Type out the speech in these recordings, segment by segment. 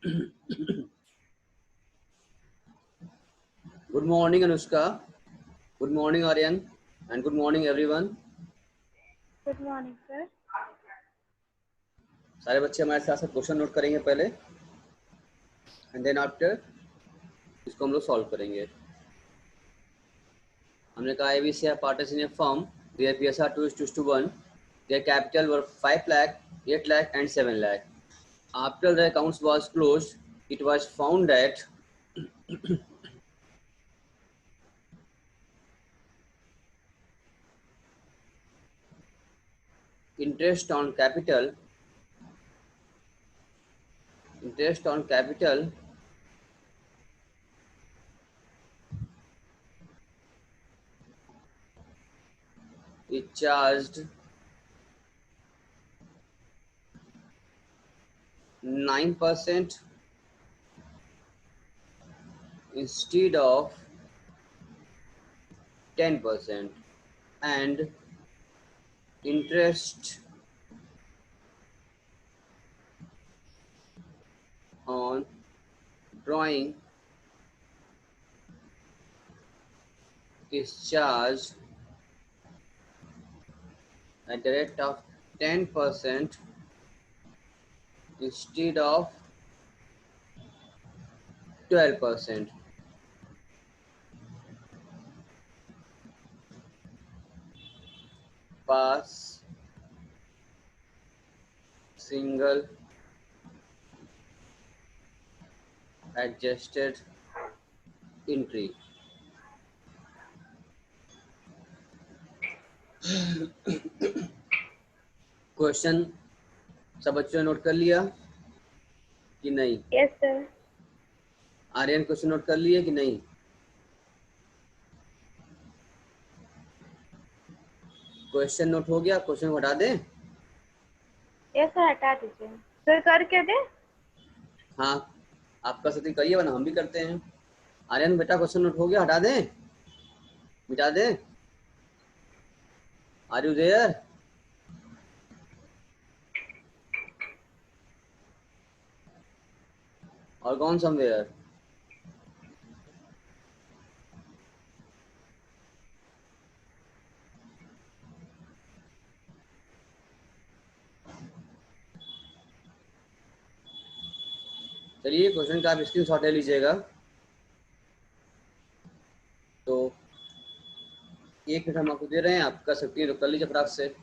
Good morning, Anushka. Good morning, Aryan. And good morning, everyone. Good morning sir. सारे बच्चे हमारे साथ साथ क्वेश्चन नोट करेंगे पहले, एंड देन आफ्टर इसको हम लोग सॉल्व करेंगे। हमने कहा ABC are partners in a firm. Their PSR 2:1. Their capital were 5 lakh, 8 lakh, and 7 lakh. After the accounts was closed, it was found that interest on capital is charged 9% instead of 10%, and interest on drawing is charged at the rate of 10% instead of 12%. Pass single adjusted entry. Question सब बच्चों ने note कर लिया कि नहीं? Yes sir. Aryan question note कर लिए कि नहीं? क्वेश्चन नोट हो गया? क्वेश्चन को हटा दें? यस सर, हटा दीजिए सर। करके दे। हाँ, आप कर सकते, करिए, वरना हम भी करते हैं। आर्यन बेटा क्वेश्चन नोट हो गया? हटा दें, मिटा दें? Are you there? और गॉन समवेयर? चलिए क्वेश्चन का आप स्क्रीनशॉट ले लीजिएगा। तो 1 मिनट हम आपको दे रहे हैं, आप कर सकती हैं तो कर लीजिए फटाक से।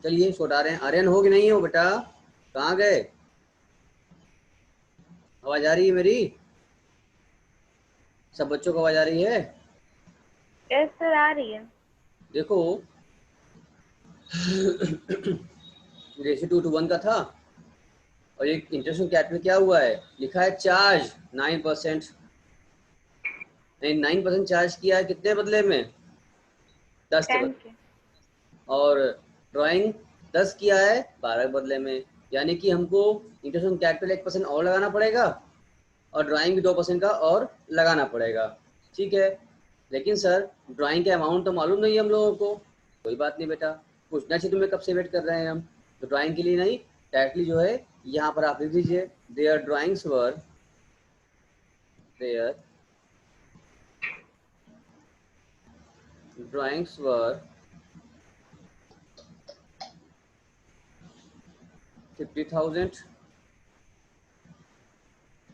चलिए छोड़ आ रहे हैं। आर्यन हो कि नहीं हो बेटा? कहाँ गए? आवाज आ रही है मेरी? सब बच्चों को आवाज आ रही है? यस सर, आ रही है। देखो रेशियो 2:1 का था, और एक इंटरेस्ट कैट में क्या हुआ है, लिखा है चार्ज 9%। नहीं, 9% चार्ज किया है, कितने बदले में? 10 के 10 बदले। के। और ड्राइंग 10 किया है 12 के बदले में, यानी कि हमको इंटरेस्ट ऑन कैपिटल 1% और लगाना पड़ेगा, और ड्राइंग भी 2% का और लगाना पड़ेगा। ठीक है, लेकिन सर ड्राइंग का अमाउंट तो मालूम नहीं है हम लोगों को। कोई बात नहीं बेटा, पूछना चाहिए तुम्हें, कब से वेट कर रहे हैं हम। तो ड्राइंग के लिए नहीं, डायरेक्टली जो है यहाँ पर आप लिख दीजिए, their drawings were, their drawings were 50,000,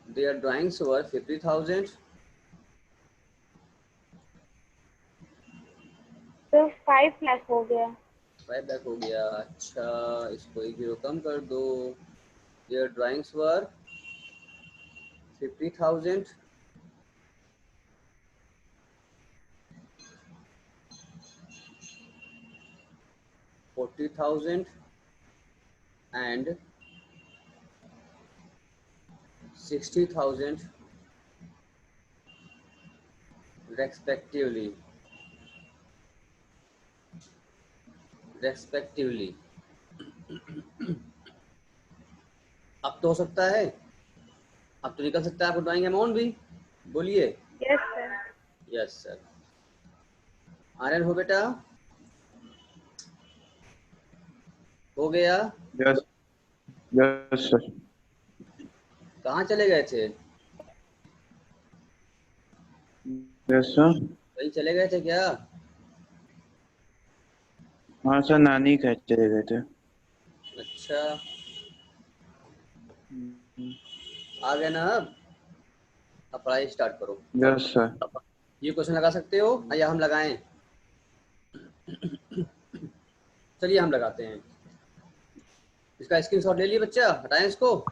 their drawings were 50,000। तो 5 लाख हो गया। 5 लाख हो गया, अच्छा इसको 1 जीरो कम कर दो। their drawings were 50,000, 40,000 and 60,000 respectively. अब तो हो सकता है, अब तो निकल सकता है आपको ड्राइंग अमाउंट भी, बोलिए। Yes sir. Yes sir. Aryan हो बेटा, हो गया? Yes yes sir. कहाँ चले गए थे? Yes sir. कहीं चले गए थे क्या? हाँ सर, नानी घर चले गए थे। अच्छा, आ गए ना? अब पढ़ाई स्टार्ट करो। Yes sir. ये क्वेश्चन लगा सकते हो या हम लगाएं? चलिए हम लगाते हैं। इसका स्क्रीनशॉट ले लिए बच्चा, हटाएं इसको।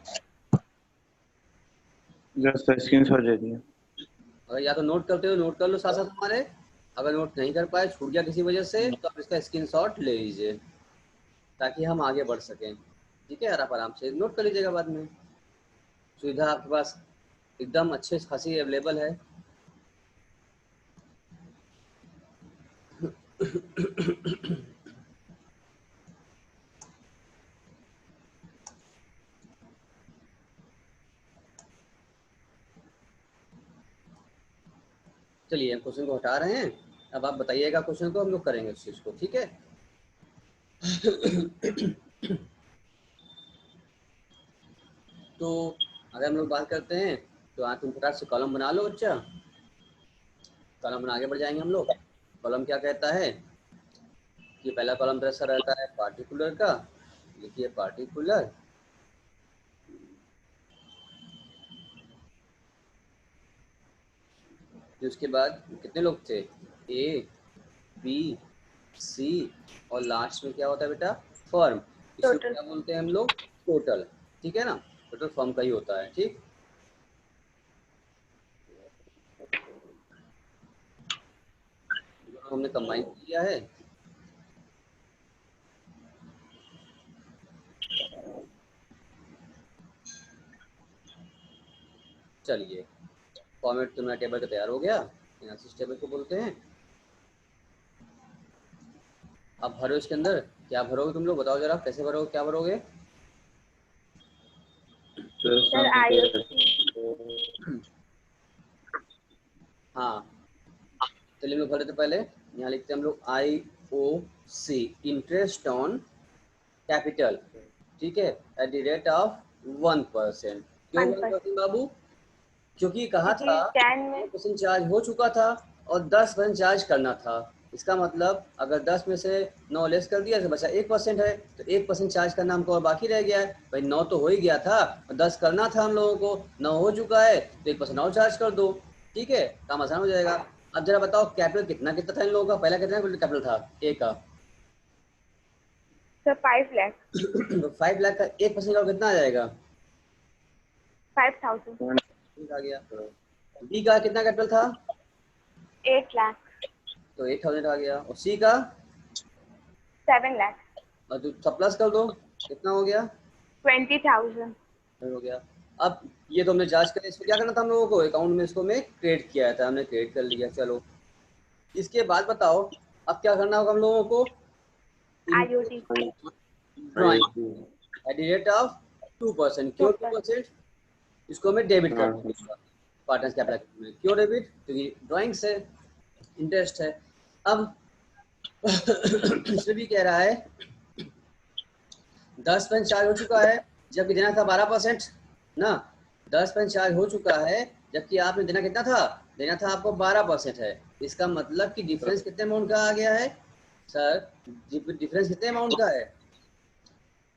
यस सर, स्क्रीनशॉट ले लिया। अगर या तो नोट करते हो नोट कर लो साथ साथ हमारे, अगर नोट नहीं कर पाए, छूट गया किसी वजह से, तो आप इसका स्क्रीनशॉट ले लीजिए ताकि हम आगे बढ़ सकें। ठीक है, और आप आराम से नोट कर लीजिएगा बाद में। सुविधा आपके पास एकदम अच्छे खासी अवेलेबल है। चलिए हम क्वेश्चन को हटा रहे हैं, अब आप बताइएगा क्वेश्चन को, हम लोग करेंगे उस चीज को। ठीक है। तो अगर हम लोग बात करते हैं तो तुम फटाक से कॉलम बना लो बच्चा, कॉलम बना आगे बढ़ जाएंगे हम लोग। कॉलम क्या कहता है कि पहला कॉलम दरअसल रहता है पार्टिकुलर का, लिखिए पार्टिकुलर, उसके बाद कितने लोग थे, ए बी सी और लास्ट में क्या होता है बेटा, फर्म। इसको टोटल। क्या बोलते हैं हम लोग, टोटल। ठीक है ना, टोटल फर्म का ही होता है। ठीक, हमने कंबाइन किया है। चलिए फॉर्मेट तुम्हारा टेबल का तैयार हो गया, एनालिसिस टेबल को बोलते हैं। अब भरो इसके अंदर, क्या भरोगे तुम लोग, बताओ जरा कैसे भरोगे, क्या भरोगे? Sir IOC। हाँ, चलिए हम लोग भर लेते पहले। यहाँ लिखते हैं हम लोग IOC, इंटरेस्ट ऑन कैपिटल। ठीक है, एट द रेट ऑफ 1%। क्यों 1% बाबू? क्योंकि कहा था 10 में 1% चार्ज हो चुका था और 10% चार्ज करना था। इसका मतलब अगर 10 में से 9 लेस कर दिया तो बचा 1% है, तो 1% चार्ज करना हमको और बाकी रह गया है। भाई 9 तो हो ही गया था और 10 करना था हम लोगों को, 9 हो चुका है तो 1% और चार्ज कर दो। ठीक है, काम आसान हो जाएगा। अब जरा बताओ कैपिटल कितना कितना था इन लोगों का, पहला कितना कैपिटल था ए का? सर 5 लाख। तो 5 लाख का 1% और कितना आ जाएगा? 5,000। आ गया। बी का कितना कैपिटल था? 8 लाख। तो 8,000 आ गया। और सी का? 7 लाख। और तो सब प्लस कर दो, कितना हो गया? 20,000। हो गया। अब ये तो हमने जांच कर, इसमें क्या करना था हम लोगों को, अकाउंट में इसको में क्रिएट किया था, हमने क्रिएट कर लिया। चलो इसके बाद बताओ अब क्या करना होगा हम लोगों को, IOD। Drawing at the rate of 2%। क्यों 2%? इसको हमें डेबिट कर दूंगा पार्टनर्स कैपिटल में। क्यों डेबिट? क्योंकि ड्राइंग से इंटरेस्ट है। अब इसमें भी कह रहा है 10% चार्ज हो चुका है जबकि देना था 12% ना, 10% चार्ज हो चुका है जबकि आपने देना कितना था, देना था आपको 12% है। इसका मतलब कि डिफरेंस कितने अमाउंट का आ गया है सर, डिफरेंस कितने अमाउंट का है?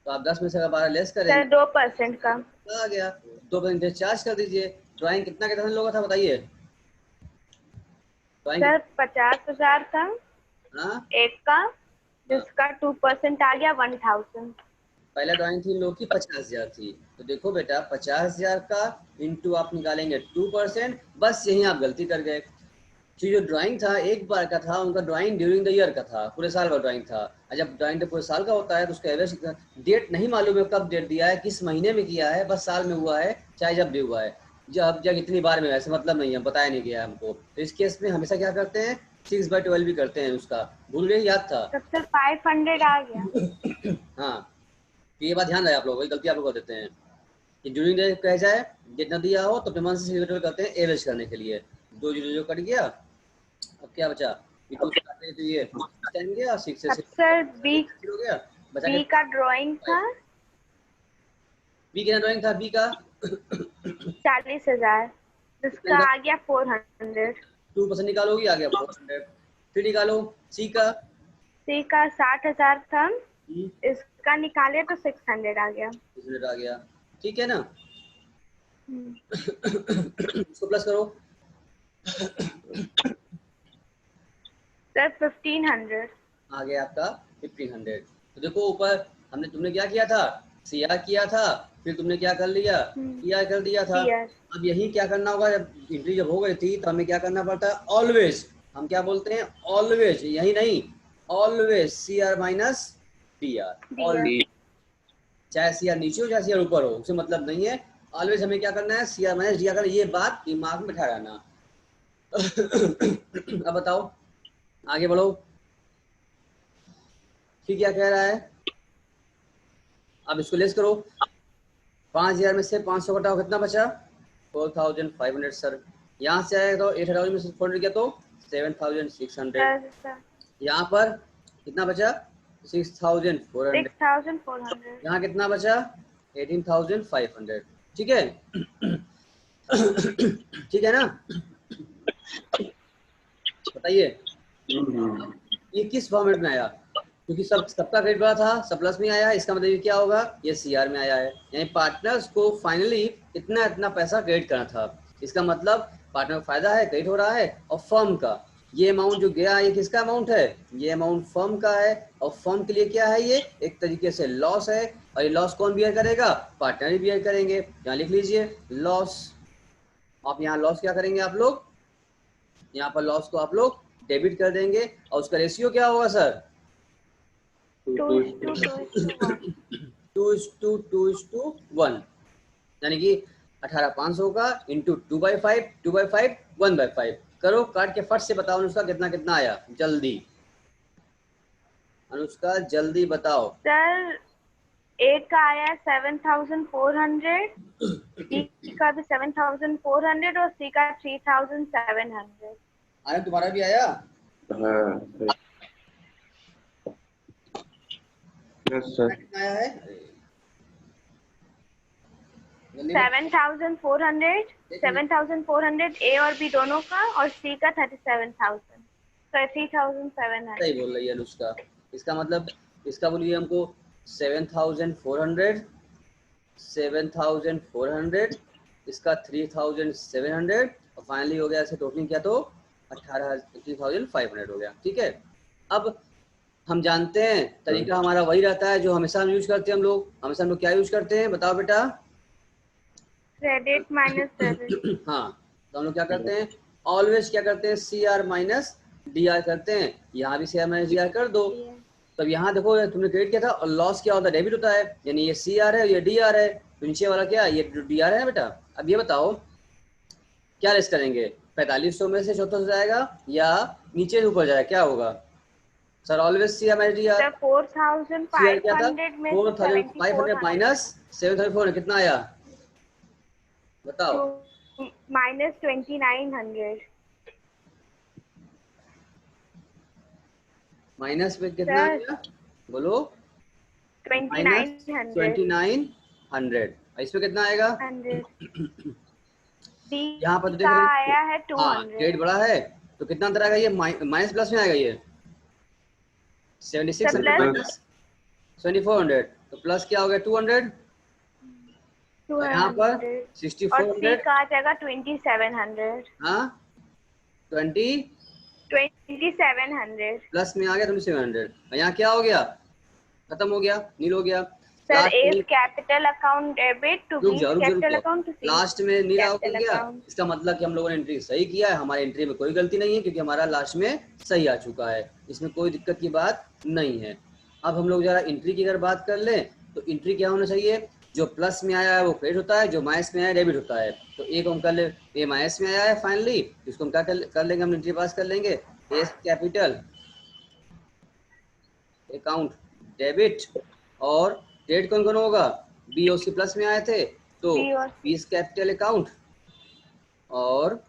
तो आप 10 में से अगर 12 लेस करेंगे सर 2% का। आ गया, 2% चार्ज कर दीजिए। ड्राइंग कितना कितना लोगों था बताइए? ड्राइंग सर 50,000 था हाँ एक का, जिसका 2% आ गया 1,000। पहला ड्राइंग थी इन लोग की 50,000 थी। तो देखो बेटा 50,000 का इंटू आप निकालेंगे 2%, बस यही आप गलती कर गए। कि जो ड्राइंग था एक बार का था, उनका ड्राइंग ड्यूरिंग द ईयर का था, पूरे साल का ड्राइंग था। और जब ड्राइंग तो पूरे साल का होता है तो उसका एवरेज डेट नहीं मालूम है कब डेट दिया है, किस महीने में किया है, बस साल में हुआ है चाहे जब भी हुआ है, जब इतनी बार में, ऐसे मतलब नहीं है, बताया नहीं गया हमको। तो इस केस में हमेशा क्या करते हैं 6/12 भी करते हैं। उसका भूल गए, याद था? तब सर 500 आ गया। हाँ, तो ये बात ध्यान रहे आप लोग, गलती आप लोग कर देते हैं कि ड्यूरिंग डे कह जाए डेट ना दिया हो तो अपने मन से करते हैं एवरेज करने के लिए। 2 0 कट गया, अब क्या बचा? ये 2 से काटे तो ये 10 गया, 6 से अब सर बी हो गया, बचा बी का ड्राइंग था बी कितना ड्राइंग था? बी का 40,000, जिसका आ गया 400। 2% निकालोगी, आ गया 400। फिर निकालो सी का। सी का 60,000 था, इसका निकाले तो 600 आ गया। 600 आ गया, ठीक है ना? हम्म। इसको प्लस करो। सर 1500 आ गया आपका 1500। तो देखो ऊपर हमने, तुमने क्या किया था? सीआर किया था, फिर तुमने क्या कर लिया? ईआर कर दिया था। ईयर। अब यही क्या करना होगा, जब एंट्री जब हो गई थी तो हमें क्या करना पड़ता है? ऑलवेज, हम क्या बोलते हैं? ऑलवेज, यही नहीं, ऑलवेज सीआर माइनस डीआर। चाहे सीआर नीचे हो चाहे सीआर ऊपर हो, उससे मतलब नहीं है। ऑलवेज हमें क्या करना है? सीआर माइनस डीआर करना। ये बात दिमाग में बैठा रहना। अब बताओ, आगे बढ़ो। फिर क्या कह रहा है? अब इसको लेस करो। 5,000 में से 500 घटाओ, कितना बचा? 4,500 सर। यहाँ से आएगा तो 8,000 में से 400 किया तो 7,600। सर यहाँ पर कितना बचा? 6,400। 6,400। यहाँ कितना बचा? 18,500। ठीक है? ठीक है ना? बताइए ये किस फॉर्मेट में आया? क्योंकि सबका क्रेडिट बड़ा था, सब प्लस में आया है, इसका मतलब ये क्या होगा? ये सीआर में आया है। यानी पार्टनर्स को फाइनली इतना इतना पैसा क्रेडिट करना था। इसका मतलब पार्टनर को फायदा है, क्रेडिट हो रहा है। और फर्म का ये अमाउंट जो गया, ये किसका अमाउंट है? ये अमाउंट फर्म का है। और फर्म के लिए क्या है? ये एक तरीके से लॉस है। और ये लॉस कौन बियर करेगा? पार्टनर ही बियर करेंगे। यहाँ लिख लीजिए लॉस। आप यहाँ लॉस क्या करेंगे आप लोग? यहाँ पर लॉस को आप लोग डेबिट कर देंगे। और उसका रेशियो क्या होगा सर? 2:1, यानी कि 18,500 का इंटू 2/5, 2/5, 1/5 करो। काट के फट से बताओ अनुष्का कितना कितना आया, जल्दी अनुष्का जल्दी बताओ। सर ए का आया 7,400, बी का भी 7,400 और सी का 3,700। आया तुम्हारा भी आया? हाँ यस सर। कितना आया है? 7,400 ए और बी दोनों का, और सी का 37,000, तो 3,700। सही बोल रही है अनुष्का। इसका मतलब इसका बोलिए हमको 7,400, 7,400, इसका 3,700 और फाइनली हो गया ऐसे टोटलिंग किया तो 3,500 हो गया। ठीक है? अब हम जानते हैं तरीका हमारा वही रहता है जो हमेशा हम यूज करते हैं। हम लोग हमेशा हम लोग क्या यूज करते हैं बताओ बेटा? Credit minus debit. हाँ, तो हम लोग क्या करते हैं? ऑलवेज क्या करते हैं? C R minus D R करते हैं। यहाँ भी C R minus D R कर दो। तब यहाँ देखो तुमने क्रेडिट किया था और लॉस क्या होता है? डेबिट होता है। यानी ये सी आर है, ये डी आर है, तो नीचे वाला क्या? ये डी आर है बेटा। अब ये बताओ क्या रेस करेंगे? 4,500 में से 74 जाएगा या नीचे ऊपर जाएगा, क्या होगा sir? Always C R minus D R. 4,500 में 4,500 माइनस 7,400 कितना आया बताओ? माइनस 2,900। माइनस में कितना आया बोलो? 2,900। इसमें कितना आएगा? यहाँ पर तो देख रहे आया है 200। हाँ, रेट बड़ा है तो कितना अंतर आएगा? ये माइनस प्लस में आएगा। ये 7,600 माइनस 2,400 तो प्लस क्या हो गया? 200। यहाँ पर 6,400 का आ जाएगा 2,700। हाँ 2,700 प्लस में आ गया 2,700। यहाँ क्या हो गया? खत्म हो गया, नील हो गया। Sir is capital account debit to B capital account to C last में नहीं रहा होगा कैपिटल क्या? अकाउंट। इसका मतलब कि हम लोगों ने एंट्री सही किया है, हमारी एंट्री में कोई गलती नहीं है क्योंकि हमारा लास्ट में सही आ चुका है, इसमें कोई दिक्कत की बात नहीं है। अब हम लोग जरा एंट्री की अगर बात कर लें तो एंट्री क्या होना चाहिए? जो प्लस में आया है वो क्रेडिट होता है, जो माइनस में आया है डेबिट होता है। तो एक हम कर ले, ये माइनस में आया है फाइनली, इसको हम क्या कर लेंगे, हम एंट्री पास कर लेंगे एस कैपिटल अकाउंट डेबिट। और क्रेडिट कौन कौन होगा? बी और सी प्लस में आए थे तो बी कैपिटल अकाउंट और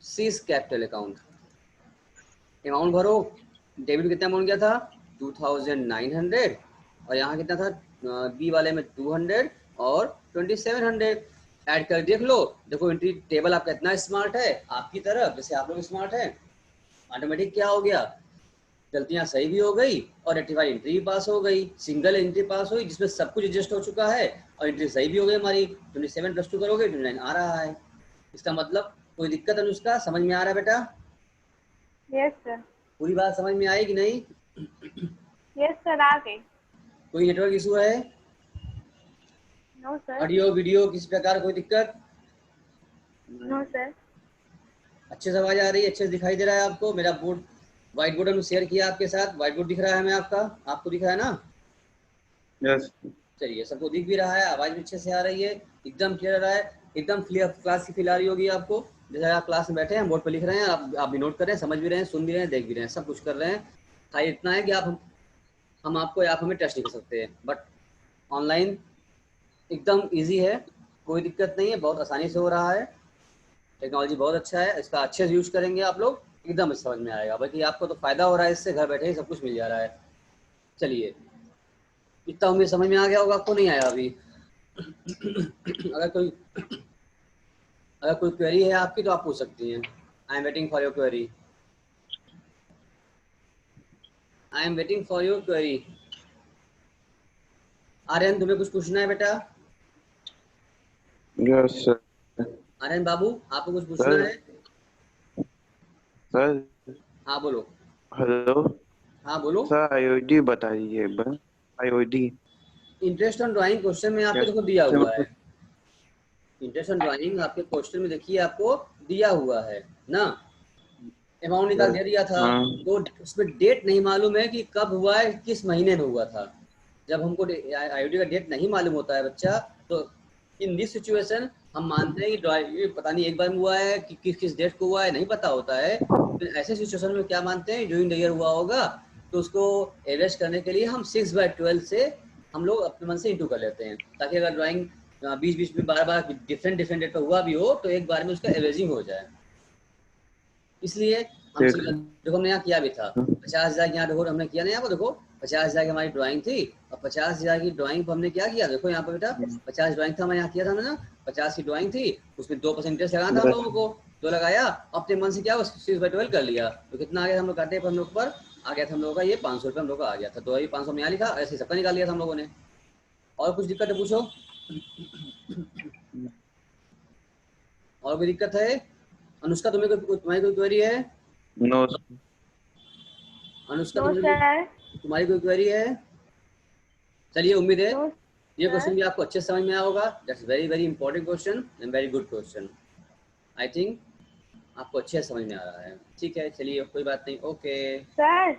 सी कैपिटल अकाउंट। अमाउंट भरो, डेबिट कितना अमाउंट गया था 2900 और यहाँ कितना था बी वाले में 200 और 2700 ऐड कर देख लो। देखो एंट्री टेबल आपका इतना स्मार्ट है आपकी तरफ, जैसे आप लोग स्मार्ट है, ऑटोमेटिक क्या हो गया, गलतियां सही भी हो गई और रेक्टिफाइड एंट्री भी पास हो गई, सिंगल एंट्री पास हुई जिसमें सब कुछ एडजस्ट हो चुका है और एंट्री सही भी हो गई हमारी। 27 + 2 करोगे 29 आ रहा है। इसका मतलब कोई दिक्कत अनुष्का समझ में आ रहा है बेटा? Yes sir. पूरी बात समझ में आई कि नहीं? यस सर आ गई। कोई नेटवर्क इशू है? No sir. ऑडियो वीडियो किसी प्रकार कोई दिक्कत? No sir. अच्छे से आवाज आ रही है, अच्छे से दिखाई दे रहा है आपको? मेरा बोर्ड व्हाइट बोर्ड हमने शेयर किया आपके साथ, व्हाइट बोर्ड दिख रहा है हमें आपका, आपको दिख रहा है ना? यस। चलिए सबको दिख भी रहा है, आवाज भी अच्छे से आ रही है, एकदम क्लियर आ रहा है, एकदम क्लियर क्लास की फील आ रही होगी आपको। जैसे आप क्लास में बैठे हैं बोर्ड पर लिख रहे हैं, आप भी नोट कर रहे हैं, समझ भी रहे हैं, सुन भी रहे हैं, देख भी रहे हैं, सब कुछ कर रहे हैं। खाली इतना है कि आप आप हमें टेस्ट नहीं कर सकते हैं, बट ऑनलाइन एकदम ईजी है, कोई दिक्कत नहीं है, बहुत आसानी से हो रहा है। टेक्नोलॉजी बहुत अच्छा है, इसका अच्छे से यूज करेंगे आप लोग एकदम समझ में आएगा। बाकी आपको तो फायदा हो रहा है इससे, घर बैठे ही सब कुछ मिल जा रहा है। चलिए इतना उम्मीद समझ में आ गया होगा, आपको नहीं आया अभी? अगर कोई क्वेरी है आपकी तो आप पूछ सकती हैं। I am waiting for your query. I am waiting for your query. Aryan तुम्हें कुछ पूछना है बेटा? Yes sir. आर्यन बाबू आपको कुछ पूछना है? सर। हाँ बोलो। हेलो। हाँ बोलो। सर आईओडी बता दीजिए, IOD. Interest on drawing question में आपको देखो दिया हुआ है, इंटरेस्ट ऑन ड्राइंग आपके क्वेश्चन में देखिए आपको दिया हुआ है ना, अमाउंट निकाल दे दिया था। तो उसमें डेट नहीं मालूम है कि कब हुआ है, किस महीने में हुआ था। जब हमको आईओडी का डेट नहीं मालूम होता है बच्चा, तो इन दिस सिचुएशन हम मानते हैं कि ड्राइंग पता नहीं एक बार में हुआ है कि किस डेट को हुआ है, नहीं पता होता है। तो ऐसे सिचुएशन में क्या मानते हैं, ड्यूरिंग द ईयर हुआ होगा, तो उसको एवरेज करने के लिए हम 6/12 से हम लोग अपने मन से इंटू कर लेते हैं, ताकि अगर ड्राइंग बीच बीच में बार डिफरेंट डेट पर हुआ भी हो तो एक बार में उसका एवरेजिंग हो जाए। इसलिए हम देखो हमने यहाँ किया भी था 50,000 यहाँ देखो हमने किया ना, यहाँ पर देखो 50,000 की हमारी ड्राइंग थी और 50,000 की ड्राइंग पर हमने क्या किया, देखो यहाँ पर बेटा 50 ड्राइंग था, हमें यहाँ किया था हमने ना, 50 की ड्राइंग थी, उसमें 2% इंटरेस्ट लगाना था हम लोगों को, तो लगाया, अपने मन से क्या 6/12 कर लिया, तो कितना आ गया हम लोग काटे पर हम लोग पर आ गया था हम लोगों का ये 500 रुपये हम लोग का आ गया था। तो ये 500 में यहाँ लिखा, ऐसे सबका निकाल लिया था हम लोगों ने। और कुछ दिक्कत है पूछो? और कोई दिक्कत है? अनुष्का तुम्हारी कोई क्वेरी है? नो। अनुष्का तुम्हारी कोई क्वेरी है? चलिए उम्मीद है ये क्वेश्चन भी आपको अच्छे समझ में आया होगा। That's very very important question and very good question. I think आपको अच्छे समझ में आ रहा है। ठीक है चलिए कोई बात नहीं। Okay sir